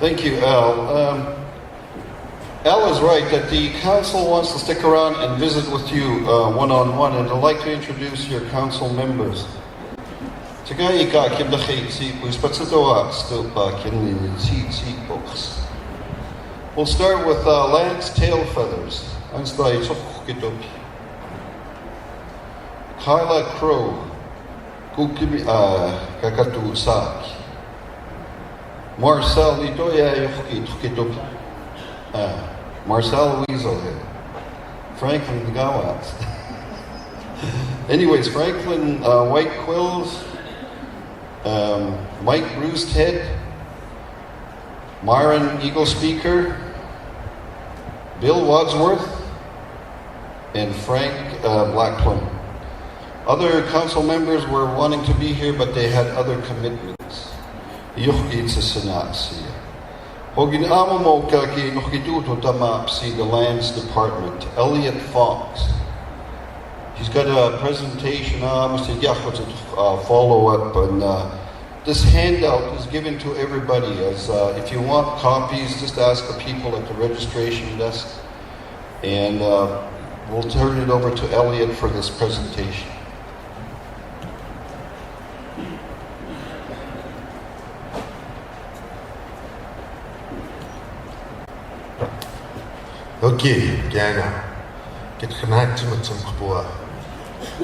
Thank you, Al. Al is right that the council wants to stick around and visit with you one-on-one, and I'd like to introduce your council members. We'll start with Lance Tailfeathers. Kyla Crow. Kakatu Sak. Marcel Itoya Marcel Weaselhead. Franklin Gawat. Anyways, Franklin White Quills. Mike Roosthead. Myron Eagle Speaker. Bill Wadsworth. And Frank Blackplum. Other council members were wanting to be here, but they had other commitments. The Lands Department. Elliot Fox. He's got a presentation, follow-up, and this handout is given to everybody. As if you want copies, just ask the people at the registration desk, and we'll turn it over to Elliot for this presentation. Okay, Gana. Get connected with some Kabua.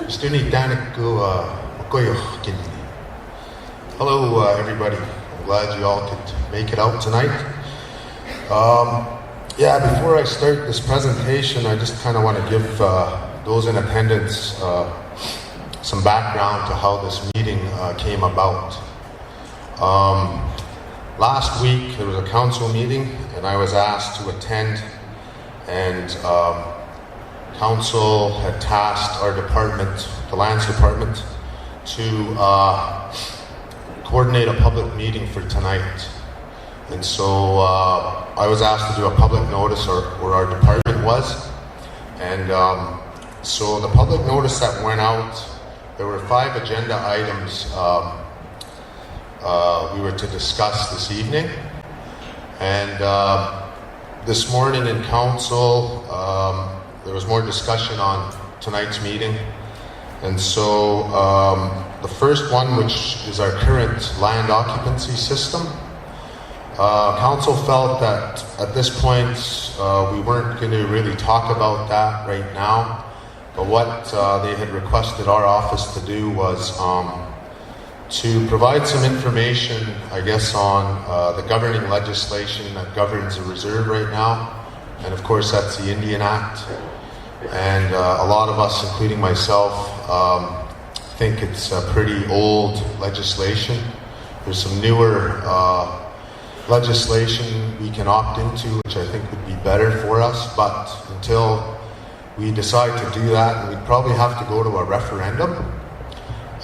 Stony Daniku Makoyo Kindi. Hello, everybody. I'm glad you all could make it out tonight. Before I start this presentation, I just kind of want to give those in attendance some background to how this meeting came about. Last week, there was a council meeting, and I was asked to attend. And council had tasked our department, the Lands Department, to coordinate a public meeting for tonight. And so I was asked to do a public notice where our department was. And so the public notice that went out, there were 5 agenda items we were to discuss this evening. And this morning in council, there was more discussion on tonight's meeting. And so the first one, which is our current land occupancy system, council felt that at this point we weren't going to really talk about that right now. But what they had requested our office to do was to provide some information, I guess, on the governing legislation that governs the reserve right now. And of course, that's the Indian Act. And a lot of us, including myself, think it's a pretty old legislation. There's some newer legislation we can opt into, which I think would be better for us. But until we decide to do that, we'd probably have to go to a referendum.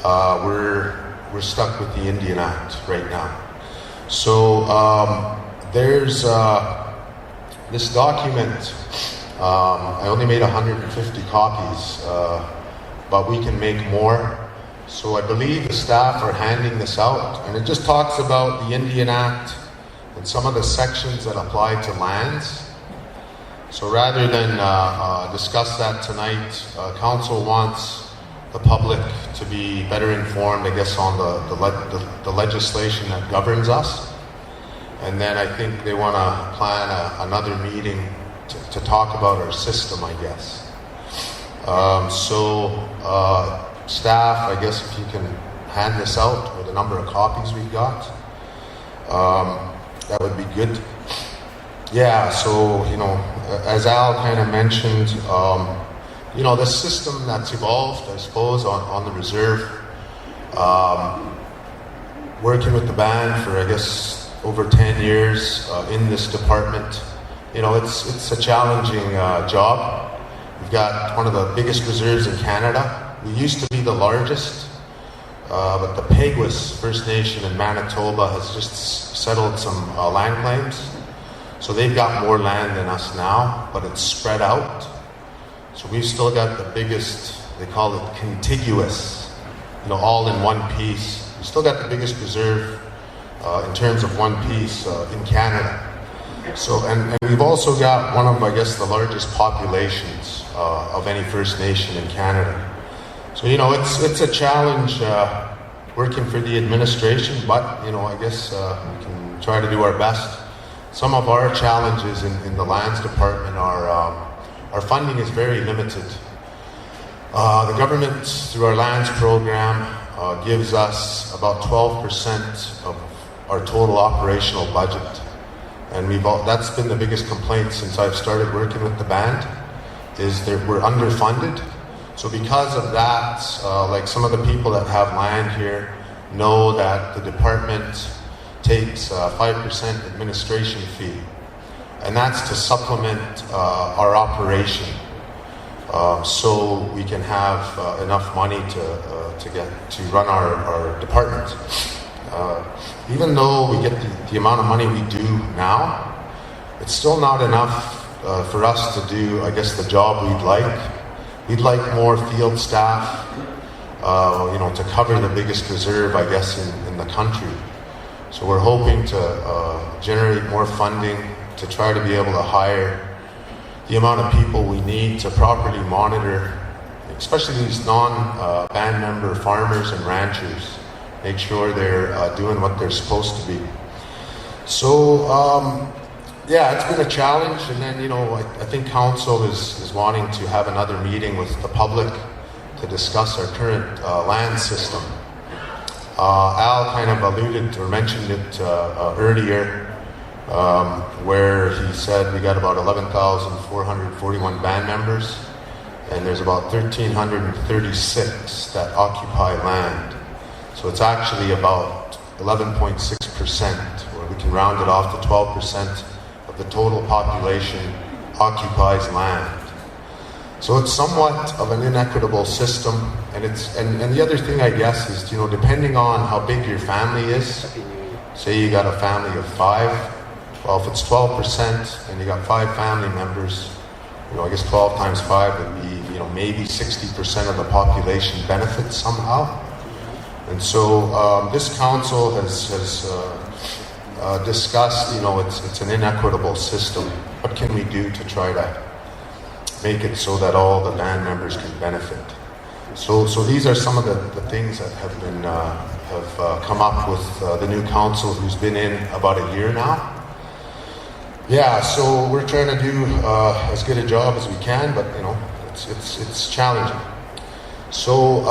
We're stuck with the Indian Act right now. So there's this document. I only made 150 copies, but we can make more. So I believe the staff are handing this out, and it just talks about the Indian Act and some of the sections that apply to lands. So rather than discuss that tonight, council wants the public to be better informed, I guess, on the legislation that governs us. And then I think they want to plan another meeting to talk about our system, I guess. Staff, I guess if you can hand this out with the number of copies we've got, that would be good. Yeah, so, as Al kind of mentioned, the system that's evolved, I suppose, on the reserve, working with the band for, I guess, over 10 years in this department, it's a challenging job. We've got one of the biggest reserves in Canada. We used to be the largest, but the Peguis First Nation in Manitoba has just settled some land claims. So they've got more land than us now, but it's spread out. So we've still got the biggest, they call it contiguous, all in one piece. We still got the biggest reserve in terms of one piece in Canada. So, and we've also got one of, I guess, the largest populations of any First Nation in Canada. So, you know, it's a challenge working for the administration, but, you know, I guess we can try to do our best. Some of our challenges in the lands department are our funding is very limited. The government, through our lands program, gives us about 12% of our total operational budget. And that's been the biggest complaint since I've started working with the band, is that we're underfunded. So because of that, like some of the people that have land here know that the department takes a 5% administration fee, and that's to supplement our operation, so we can have enough money to run our department. Even though we get the amount of money we do now, it's still not enough for us to do, I guess, the job we'd like. We'd like more field staff, you know, to cover the biggest reserve, I guess, in the country. So we're hoping to generate more funding to try to be able to hire the amount of people we need to properly monitor, especially these non-band member farmers and ranchers, make sure they're doing what they're supposed to be. So, yeah, it's been a challenge, and then, you know, I think council is wanting to have another meeting with the public to discuss our current land system. Al kind of alluded or mentioned it earlier, where he said we got about 11,441 band members, and there's about 1,336 that occupy land. So it's actually about 11.6%, or we can round it off to 12% of the total population occupies land. So it's somewhat of an inequitable system, and the other thing, I guess, is, you know, depending on how big your family is, say you got a family of 5, well, if it's 12% and you got 5 family members, you know, I guess 12 times 5 would be, you know, maybe 60% of the population benefits somehow. And so this council has discussed, you know, it's an inequitable system. What can we do to try to make it so that all the band members can benefit? So these are some of the things that have been come up with the new council, who's been in about a year now. Yeah, so we're trying to do as good a job as we can, but, you know, it's challenging. So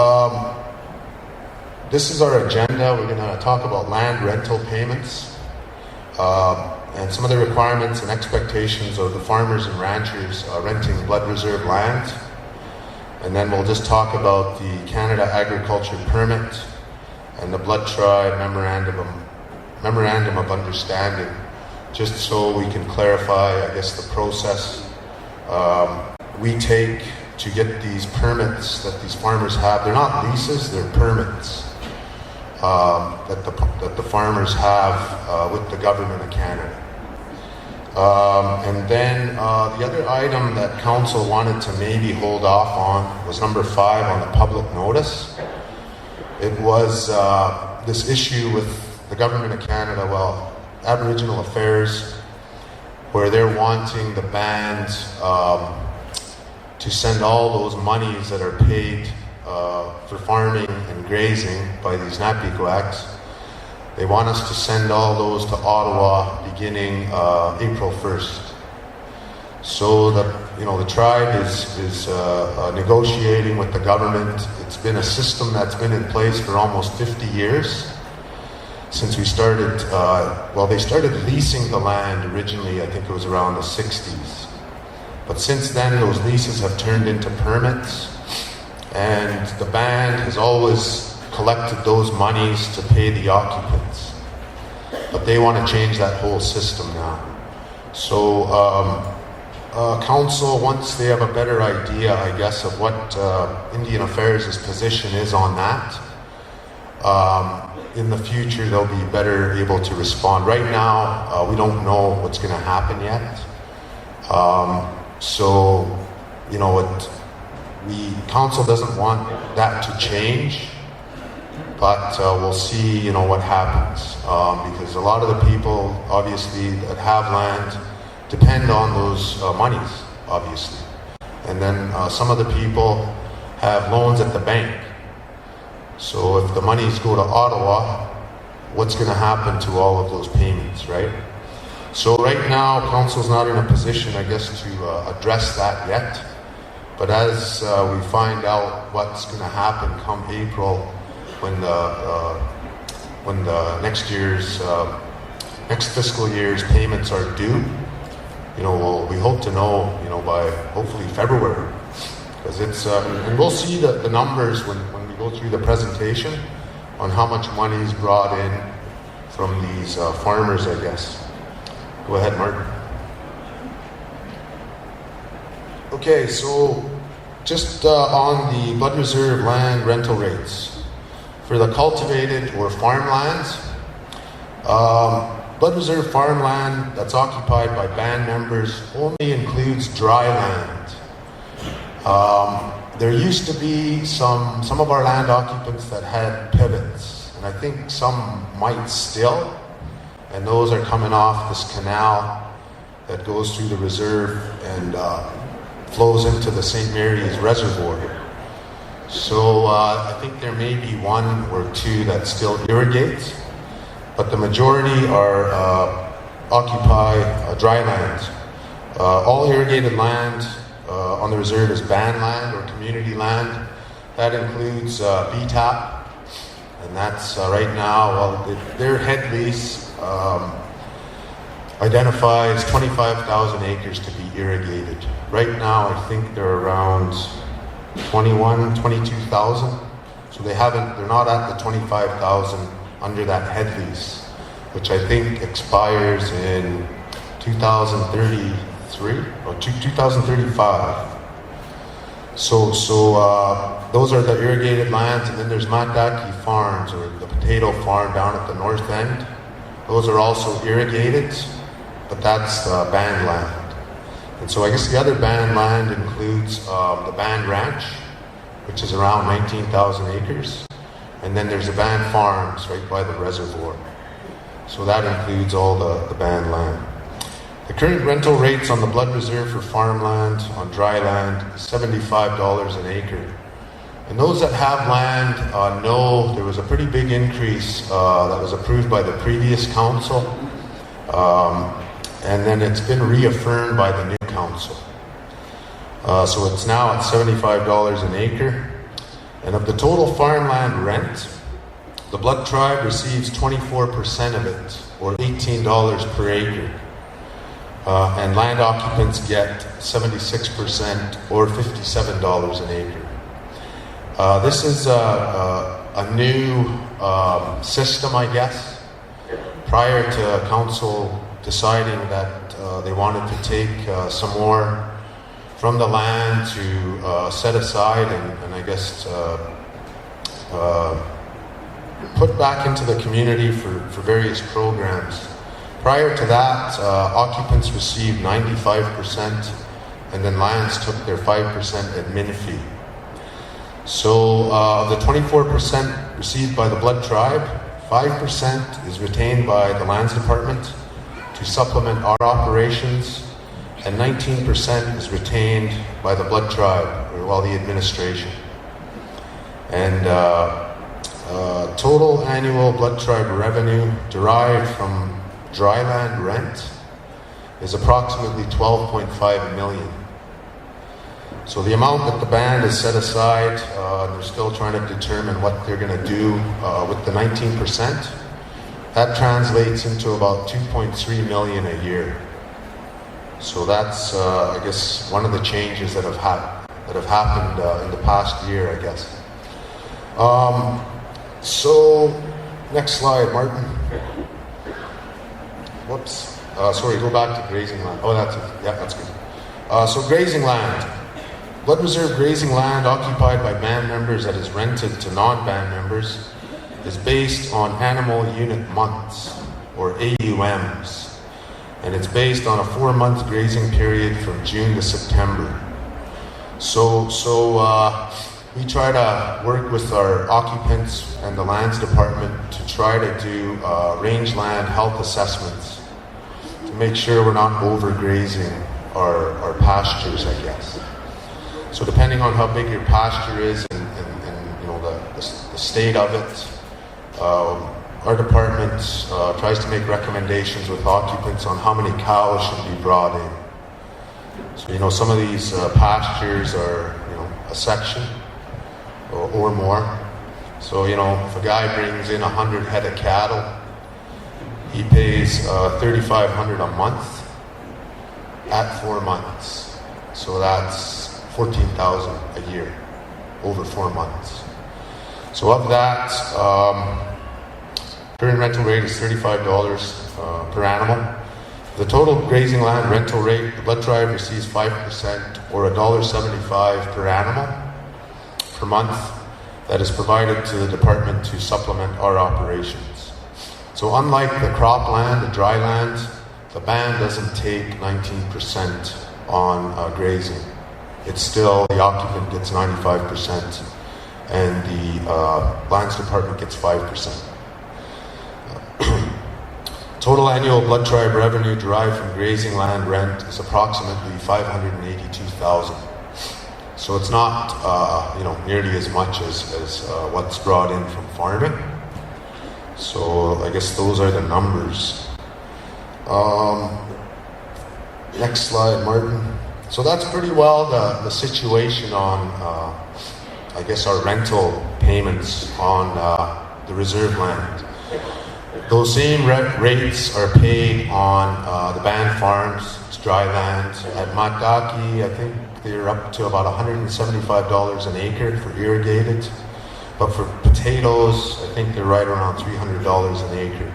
this is our agenda. We're going to talk about land rental payments and some of the requirements and expectations of the farmers and ranchers renting blood reserve land. And then we'll just talk about the Canada Agriculture Permit and the Blood Tribe Memorandum of Understanding, just so we can clarify, I guess, the process we take to get these permits that these farmers have. They're not leases, they're permits that the farmers have with the government of Canada. And then the other item that council wanted to maybe hold off on was number 5 on the public notice. It was this issue with the government of Canada, well, Aboriginal Affairs, where they're wanting the band to send all those monies that are paid for farming and grazing by these Napiquaks. They want us to send all those to Ottawa beginning April 1st. So the tribe is negotiating with the government. It's been a system that's been in place for almost 50 years. Since we started, they started leasing the land originally, I think it was around the 60s. But since then, those leases have turned into permits, and the band has always collected those monies to pay the occupants. But they want to change that whole system now. So council, once they have a better idea, I guess, of what Indian Affairs' position is on that, in the future they'll be better able to respond. Right now, we don't know what's going to happen yet. Council doesn't want that to change. but we'll see, what happens, because a lot of the people, obviously, that have land depend on those monies, obviously. And then some of the people have loans at the bank. So if the monies go to Ottawa, what's going to happen to all of those payments, right? So right now, Council's not in a position, I guess, to address that yet. But as we find out what's going to happen come April, when the next fiscal year's payments are due, we hope to know, by hopefully February, because it's and we'll see the numbers when we go through the presentation on how much money is brought in from these farmers, I guess. Go ahead, Martin. Okay, so just on the Blood Reserve land rental rates for the cultivated or farmlands. Blood Reserve farmland that's occupied by band members only includes dry land. There used to be some of our land occupants that had pivots, and I think some might still, and those are coming off this canal that goes through the reserve and flows into the St. Mary's Reservoir. So I think there may be one or two that still irrigate, but the majority are occupy dry land. All irrigated land on the reserve is band land or community land. That includes BTAP, and that's right now, their head lease identifies 25,000 acres to be irrigated. Right now, I think they're around 22,000. So they're not at the 25,000 under that head lease, which I think expires in 2033 or 2035. So those are the irrigated lands, and then there's Mandaki Farms, or the potato farm down at the north end. Those are also irrigated, but that's band land. And so I guess the other band land includes the Band Ranch, which is around 19,000 acres. And then there's the Band Farms right by the reservoir. So that includes all the band land. The current rental rates on the Blood Reserve for farmland on dry land is $75 an acre. And those that have land know there was a pretty big increase that was approved by the previous council. And then it's been reaffirmed by the new council. So it's now at $75 an acre. And of the total farmland rent, the Blood Tribe receives 24% of it, or $18 per acre. And land occupants get 76%, or $57 an acre. This is a new system, I guess. Prior to council deciding that they wanted to take some more from the land to set aside and I guess put back into the community for various programs. Prior to that, occupants received 95%, and then lands took their 5% admin fee. So the 24% received by the Blood Tribe, 5% is retained by the Lands Department to supplement our operations, and 19% is retained by the Blood Tribe, or the administration. And total annual Blood Tribe revenue derived from dry land rent is approximately $12.5 million. So the amount that the band has set aside, they're still trying to determine what they're going to do with the 19%. That translates into about $2.3 million a year. So that's, I guess, one of the changes that have happened in the past year, I guess. So, next slide, Martin. Whoops. Sorry, go back to grazing land. Oh, that's it. Yeah, that's good. So grazing land. Blood Reserve grazing land occupied by band members that is rented to non-band members is based on animal unit months, or AUMs. And it's based on a 4-month grazing period from June to September. So we try to work with our occupants and the lands department to try to do rangeland health assessments to make sure we're not overgrazing our pastures, I guess. So depending on how big your pasture is and you know the state of it, our department tries to make recommendations with occupants on how many cows should be brought in. So, you know, some of these pastures are, you know, a section or more. So, you know, if a guy brings in 100 head of cattle, he pays $3,500 a month at 4 months. So that's $14,000 a year over 4 months. So of that, current rental rate is $35 per animal. The total grazing land rental rate, the blood tribe receives 5% or $1.75 per animal per month that is provided to the department to supplement our operations. So unlike the cropland, the dry land, the band doesn't take 19% on grazing. It's still, the occupant gets 95% and the lands department gets 5%. Total annual blood tribe revenue derived from grazing land rent is approximately $582,000. So it's not, you know, nearly as much as what's brought in from farming. So I guess those are the numbers. Next slide, Martin. So that's pretty well the situation on, I guess, our rental payments on the reserve land. Those same rates are paid on the band farms, it's dry land. At Mataki, I think they're up to about $175 an acre for irrigated. But for potatoes, I think they're right around $300 an acre.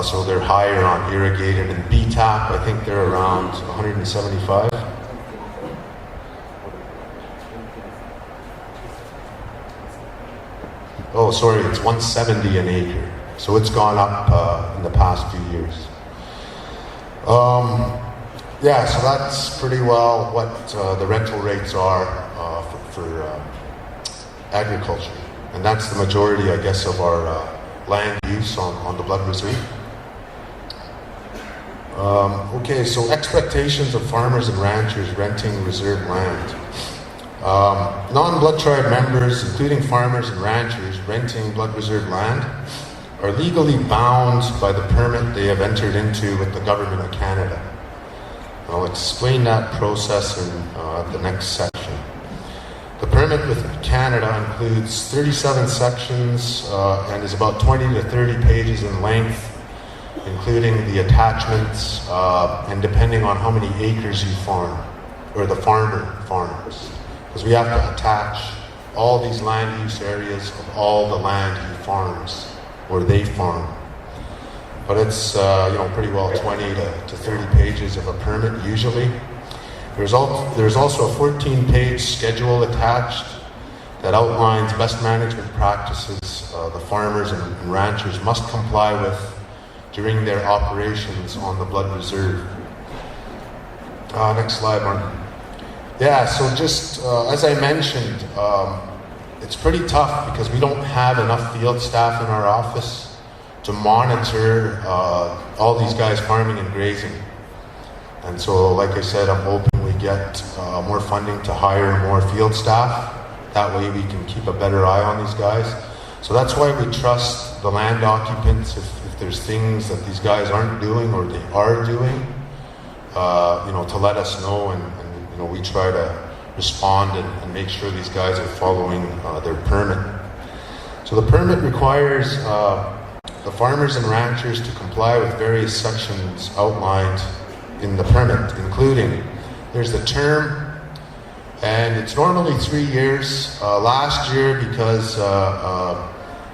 So they're higher on irrigated. And BTAP, I think they're around $175. Oh, sorry, it's $170 an acre. So it's gone up in the past few years. Yeah, so that's pretty well what the rental rates are for agriculture. And that's the majority, I guess, of our land use on the Blood Reserve. Okay, so expectations of farmers and ranchers renting reserve land. Non-Blood Tribe members, including farmers and ranchers renting Blood Reserve land, are legally bound by the permit they have entered into with the Government of Canada. I'll explain that process in the next section. The permit with Canada includes 37 sections and is about 20 to 30 pages in length, including the attachments and depending on how many acres you farm, or the farmer farms. Because we have to attach all these land use areas of all the land he farms, or they farm. But it's pretty well 20 to 30 pages of a permit usually. There's also a 14-page schedule attached that outlines best management practices the farmers and ranchers must comply with during their operations on the Blood Reserve. Next slide, Martin. Yeah, so just as I mentioned, it's pretty tough because we don't have enough field staff in our office to monitor all these guys farming and grazing. And so, like I said, I'm hoping we get more funding to hire more field staff. That way we can keep a better eye on these guys. So that's why we trust the land occupants if there's things that these guys aren't doing or they are doing, to let us know, and we try to respond and make sure these guys are following their permit. So the permit requires the farmers and ranchers to comply with various sections outlined in the permit, including, there's the term, and it's normally 3 years. Last year, because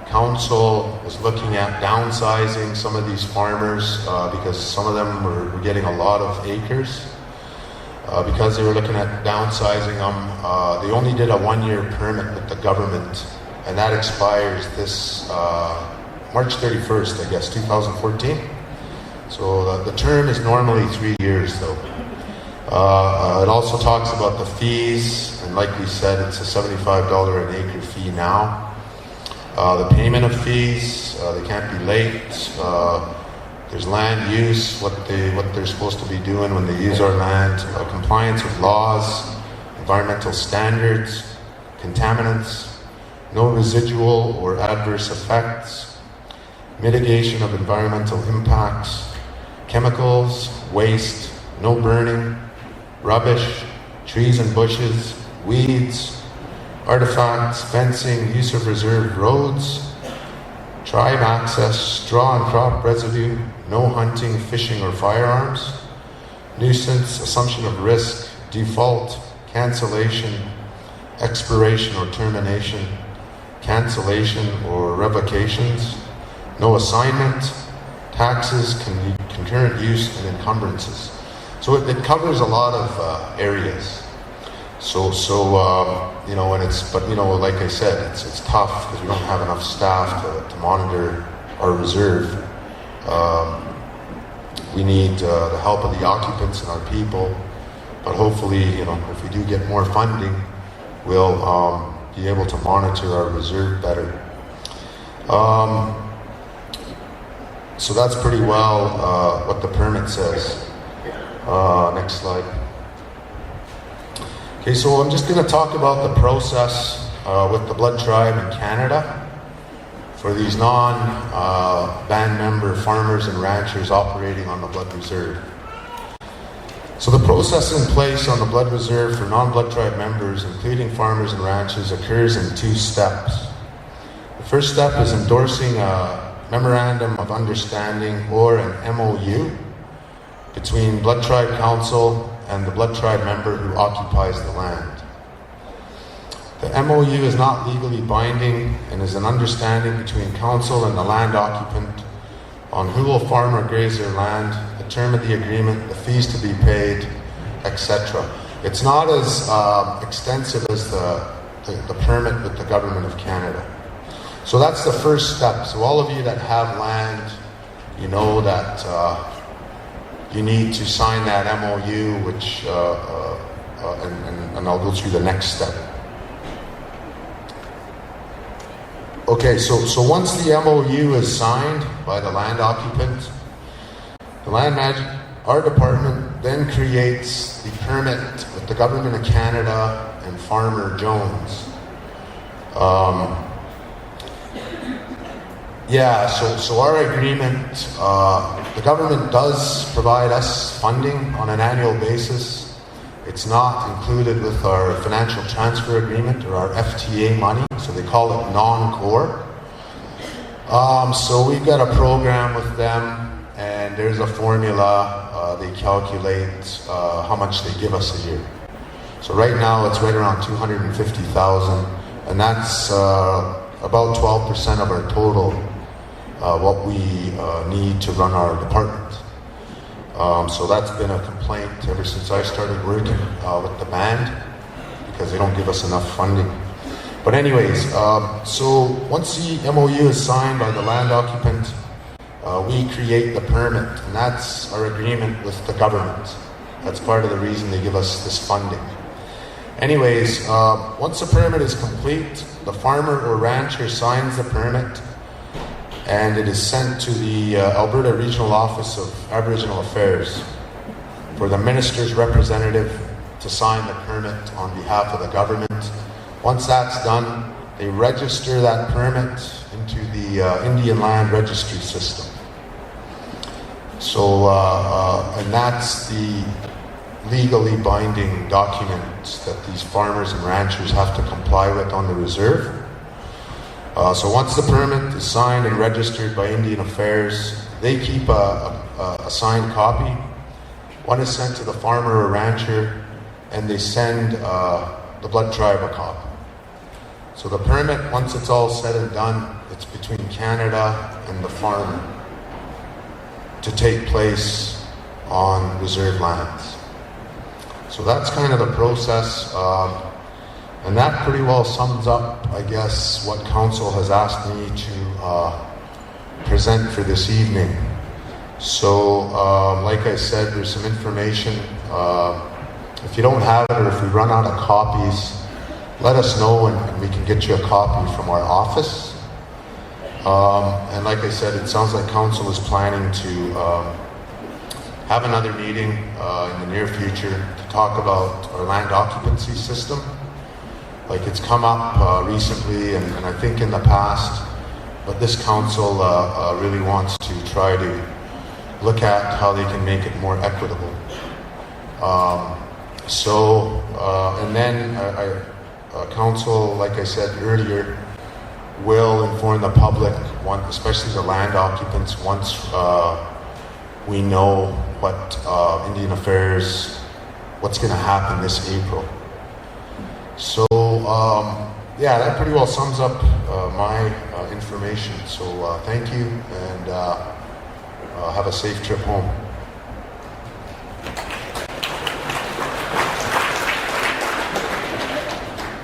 council was looking at downsizing some of these farmers because some of them were getting a lot of acres. Because they were looking at downsizing them, they only did a 1-year permit with the government, and that expires this March 31st, I guess, 2014. So the term is normally 3 years, though. It also talks about the fees and and like we said, it's a $75 an acre fee now. The payment of fees, they can't be late. There's land use, what they're supposed to be doing when they use our land, compliance with laws, environmental standards, contaminants, no residual or adverse effects, mitigation of environmental impacts, chemicals, waste, no burning, rubbish, trees and bushes, weeds, artifacts, fencing, use of reserved roads, tribe access, straw and crop residue, no hunting, fishing or firearms, nuisance, assumption of risk, default, cancellation, expiration or termination, cancellation or revocations, no assignment, taxes, concurrent use, and encumbrances. So it covers a lot of areas. So you know, but you know, like I said, it's tough because we don't have enough staff to monitor our reserve. We need the help of the occupants and our people, but hopefully, you know, if we do get more funding, we'll be able to monitor our reserve better. So that's pretty well what the permit says. Next slide. Okay, so I'm just going to talk about the process with the Blood Tribe in Canada for these non-band member farmers and ranchers operating on the Blood Reserve. So the process in place on the Blood Reserve for non-Blood Tribe members, including farmers and ranchers, occurs in 2 steps. The first step is endorsing a Memorandum of Understanding, or an MOU, between Blood Tribe Council and the Blood Tribe member who occupies the land. The MOU is not legally binding and is an understanding between Council and the land occupant on who will farm or graze their land, the term of the agreement, the fees to be paid, etc. It's not as extensive as the permit with the Government of Canada. So that's the first step. So all of you that have land, you know that you need to sign that MOU, which, and I'll go through the next step. Okay, so once the MOU is signed by the land occupant, our department then creates the permit with the Government of Canada and Farmer Jones. So our agreement, the government does provide us funding on an annual basis. It's not included with our financial transfer agreement or our FTA money, so they call it non-core. So we've got a program with them, and there's a formula. They calculate how much they give us a year. So right now it's right around $250,000, and that's about 12% of our total, what we need to run our department. So that's been a complaint ever since I started working with the band, because they don't give us enough funding. But anyways, so once the MOU is signed by the land occupant, we create the permit, and that's our agreement with the government. That's part of the reason they give us this funding. Anyways, once the permit is complete, the farmer or rancher signs the permit, and it is sent to the Alberta Regional Office of Aboriginal Affairs for the minister's representative to sign the permit on behalf of the government. Once that's done, they register that permit into the Indian Land Registry System. So, and that's the legally binding document that these farmers and ranchers have to comply with on the reserve. So once the permit is signed and registered by Indian Affairs, they keep a signed copy. One is sent to the farmer or rancher, and they send the Blood Tribe a copy. So the permit, once it's all said and done, it's between Canada and the farmer to take place on reserve lands. So that's kind of the process. And that pretty well sums up, I guess, what Council has asked me to present for this evening. So, like I said, there's some information. If you don't have it, or if we run out of copies, let us know and we can get you a copy from our office. And like I said, it sounds like council is planning to have another meeting in the near future to talk about our land occupancy system. Like it's come up recently and I think in the past, but this council really wants to try to look at how they can make it more equitable. And then council, like I said earlier, will inform the public, especially the land occupants, once we know what Indian Affairs, what's going to happen this April. So, yeah, that pretty well sums up my information. So thank you, and have a safe trip home.